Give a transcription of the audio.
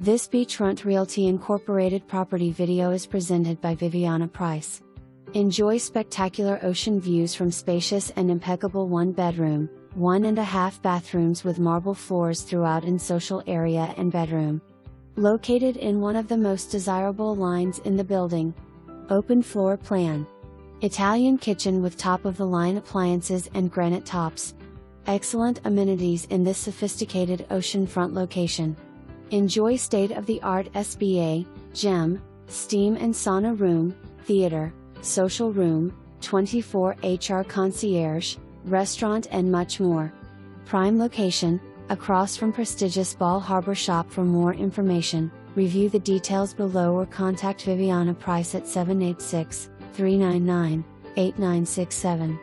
This Beachfront Realty Incorporated property video is presented by Viviana Price. Enjoy spectacular ocean views from spacious and impeccable 1-bedroom, 1.5 bathrooms with marble floors throughout in social area and bedroom. Located in one of the most desirable lines in the building. Open floor plan. Italian kitchen with top-of-the-line appliances and granite tops. Excellent amenities in this sophisticated oceanfront location. Enjoy state-of-the-art SPA, gym, steam and sauna room, theater, social room, 24HR concierge, restaurant and much more. Prime location, across from prestigious Bal Harbour. Shop for more information, review the details below or contact Viviana Price at 786-399-8967.